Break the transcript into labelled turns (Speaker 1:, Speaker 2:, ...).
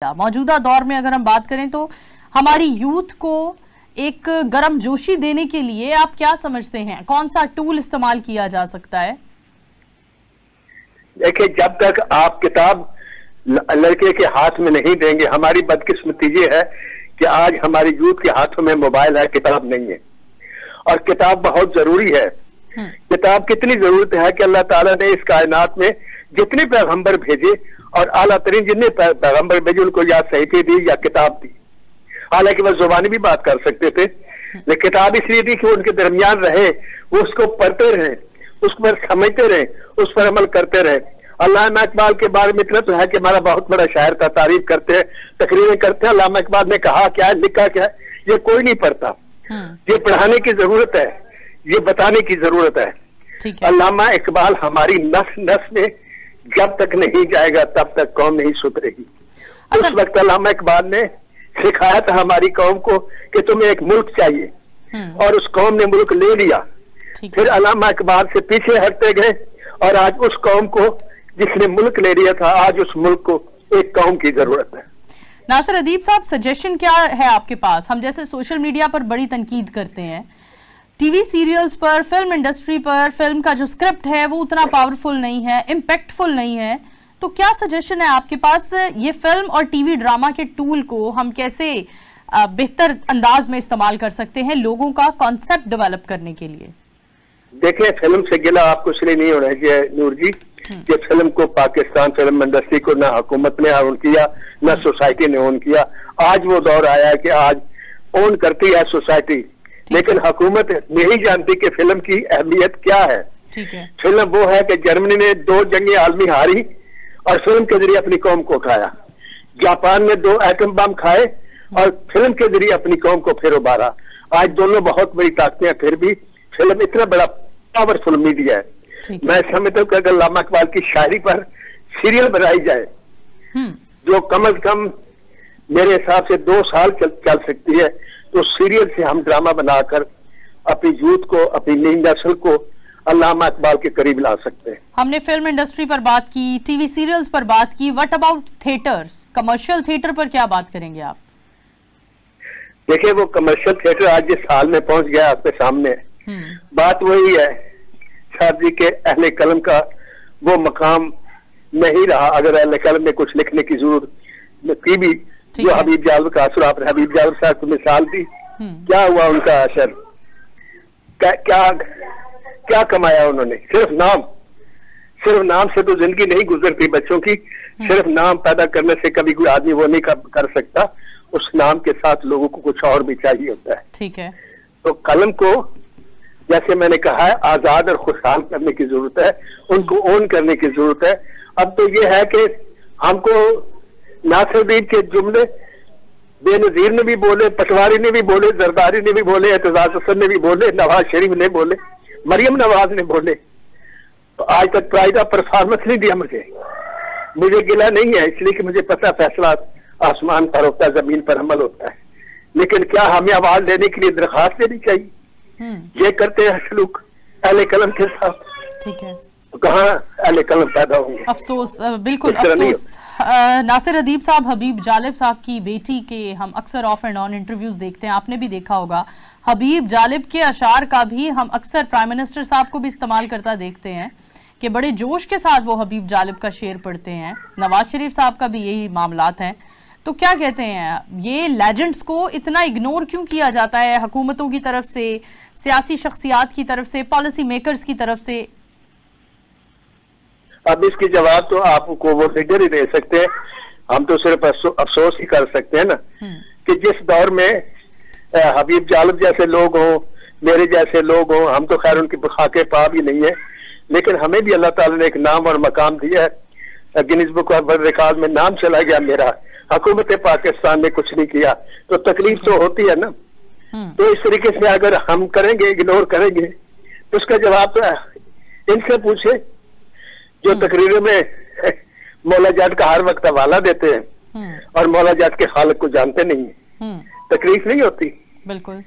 Speaker 1: मौजूदा दौर में अगर हम बात करें तो हमारी यूथ को एक गर्म जोशी देने के लिए आप क्या समझते हैं, कौन सा टूल इस्तेमाल किया जा सकता है?
Speaker 2: देखिए, जब तक आप किताब लड़के के हाथ में नहीं देंगे, हमारी बदकिस्मती ये है कि आज हमारी यूथ के हाथों में मोबाइल है, किताब नहीं है। और किताब बहुत जरूरी है। किताब कितनी जरूरत है कि अल्लाह ताला ने इस कायनात में जितने पैगंबर भेजे और आला तरीन जितने पैगंबर भेजे उनको या सहीफी दी या किताब दी। हालांकि वह जुबानी भी बात कर सकते थे, लेकिन किताब इसलिए दी कि उनके दरमियान रहे, वो उसको पढ़ते रहे, उस पर समझते रहे, उस पर अमल करते रहे। अल्लामा इकबाल के बारे में इतना तो है कि हमारा बहुत बड़ा शायर था, तारीफ करते हैं, तकरीरें करते हैं। अल्लामा इकबाल ने कहा क्या है, लिखा क्या है, ये कोई नहीं पढ़ता। ये पढ़ाने की जरूरत है, ये बताने की जरूरत है। अल्लामा इकबाल हमारी नस नस में जब तक नहीं जाएगा तब तक कौम नहीं सुधरेगी। उस वक्त अल्लामा इकबाल ने सिखाया था हमारी कौम को कि तुम्हें एक मुल्क चाहिए, और उस कौम ने मुल्क ले लिया। फिर अल्लामा इकबाल से पीछे हटते गए और आज उस कौम को जिसने मुल्क ले लिया था, आज उस मुल्क को एक कौम की जरूरत है।
Speaker 1: नासिर अदीब साहब, सजेशन क्या है आपके पास? हम जैसे सोशल मीडिया पर बड़ी तनकीद करते हैं, टीवी सीरियल्स पर, फिल्म इंडस्ट्री पर, फिल्म का जो स्क्रिप्ट है वो उतना पावरफुल नहीं है, इम्पैक्टफुल नहीं है, तो क्या सजेशन है आपके पास, ये फिल्म और टीवी ड्रामा के टूल को हम कैसे बेहतर अंदाज में इस्तेमाल कर सकते हैं लोगों का कॉन्सेप्ट डेवलप करने के लिए?
Speaker 2: देखिए, फिल्म से गिला आपको इसलिए नहीं होना चाहिए नूर जी, कि फिल्म को पाकिस्तान फिल्म इंडस्ट्री को ना हुकूमत ने ओन किया, ना सोसाइटी ने ओन किया। आज वो दौर आया है कि आज ओन करती है सोसाइटी, लेकिन हुकूमत नहीं जानती कि फिल्म की अहमियत क्या है। फिल्म वो है कि जर्मनी ने 2 जंगें आलमी हारी और फिल्म के जरिए अपनी कौम को उठाया। जापान ने 2 एटम बम खाए और फिल्म के जरिए अपनी कौम को फिर उबारा। आज दोनों बहुत बड़ी ताकतें, फिर भी फिल्म इतना बड़ा पावरफुल मीडिया है। मैं समझता हूँ कि अगर अल्लामा इकबाल की शायरी पर सीरियल बनाई जाए, जो कम से कम मेरे हिसाब से 2 साल चल सकती है, तो सीरियल से हम ड्रामा बनाकर अपनी यूथ को, अपनी नई नस्ल को अल्लामा इकबाल के करीब ला सकते हैं।
Speaker 1: हमने फिल्म इंडस्ट्री पर बात की, टीवी सीरियल्स पर बात की, what about theatre, commercial theatre पर क्या बात करेंगे आप?
Speaker 2: देखिए, वो कमर्शियल थिएटर आज जिस हाल में पहुंच गया आपके सामने, बात वही है, साहब जी के अहले कलम का वो मकाम नहीं रहा। अगर अहले कलम में कुछ लिखने की जरूरत की भी, जो हबीब जालव का असर, आपने हबीब जालव साहब को मिसाल दी, क्या हुआ उनका असर, क्या कमाया उन्होंने? सिर्फ नाम से तो जिंदगी नहीं गुजरती बच्चों की। सिर्फ नाम पैदा करने से कभी कोई आदमी वो नहीं कर सकता, उस नाम के साथ लोगों को कुछ और भी चाहिए होता है।
Speaker 1: ठीक है,
Speaker 2: तो कलम को जैसे मैंने कहा है आजाद और खुशहाल करने की जरूरत है, उनको ओन करने की जरूरत है। अब तो ये है कि हमको नासिरुद्दीन के जुमले बेनजीर ने भी बोले, पटवारी ने भी बोले, जरदारी ने भी बोले, एतजाज हसन ने भी बोले, नवाज शरीफ ने बोले, मरियम नवाज ने बोले, तो आज तक प्राइड ऑफ परफॉर्मेंस नहीं दिया मुझे गिला नहीं है, इसलिए कि मुझे पता फैसला आसमान पर होता है, जमीन पर अमल होता है। लेकिन क्या हमें आवाज देने के लिए दरखास्त देनी चाहिए? ये करते हैं सलूक अहले कलम के साथ।
Speaker 1: ठीक है,
Speaker 2: तो कहाँ अहले कलम पैदा होंगे?
Speaker 1: अफसोस, बिल्कुल अफसोस। नासिर अदीब साहब, हबीब जालिब साहब की बेटी के हम अक्सर ऑफ एंड ऑन इंटरव्यूज देखते हैं, आपने भी देखा होगा। हबीब जालिब के अशार का भी हम अक्सर प्राइम मिनिस्टर साहब को भी इस्तेमाल करता देखते हैं कि बड़े जोश के साथ वो हबीब जालिब का शेर पढ़ते हैं। नवाज शरीफ साहब का भी यही मामलात हैं। तो क्या कहते हैं, ये लेजेंड्स को इतना इग्नोर क्यों किया जाता है हुकूमतों की तरफ से, सियासी शख्सियात की तरफ से, पॉलिसी मेकर्स की तरफ से?
Speaker 2: अब इसकी जवाब तो आपको वो लीडर ही दे सकते हैं, हम तो सिर्फ अफसोस ही कर सकते हैं ना, कि जिस दौर में हबीब जालिब जैसे लोग हों, मेरे जैसे लोग हों, हम तो खैर उनकी खाके पा भी नहीं है, लेकिन हमें भी अल्लाह ताला ने एक नाम और मकाम दिया है। Guinness book of world record में नाम चला गया मेरा, हुकूमत पाकिस्तान ने कुछ नहीं किया, तो तकलीफ तो होती है ना। तो इस तरीके से अगर हम करेंगे, इग्नोर करेंगे, तो उसका जवाब तो इनसे पूछे जो तकरीरों में मौला जाट का हर वक्त हवाला देते हैं और मौला जाट के खालिक को जानते नहीं है। तकलीफ नहीं होती?
Speaker 1: बिल्कुल।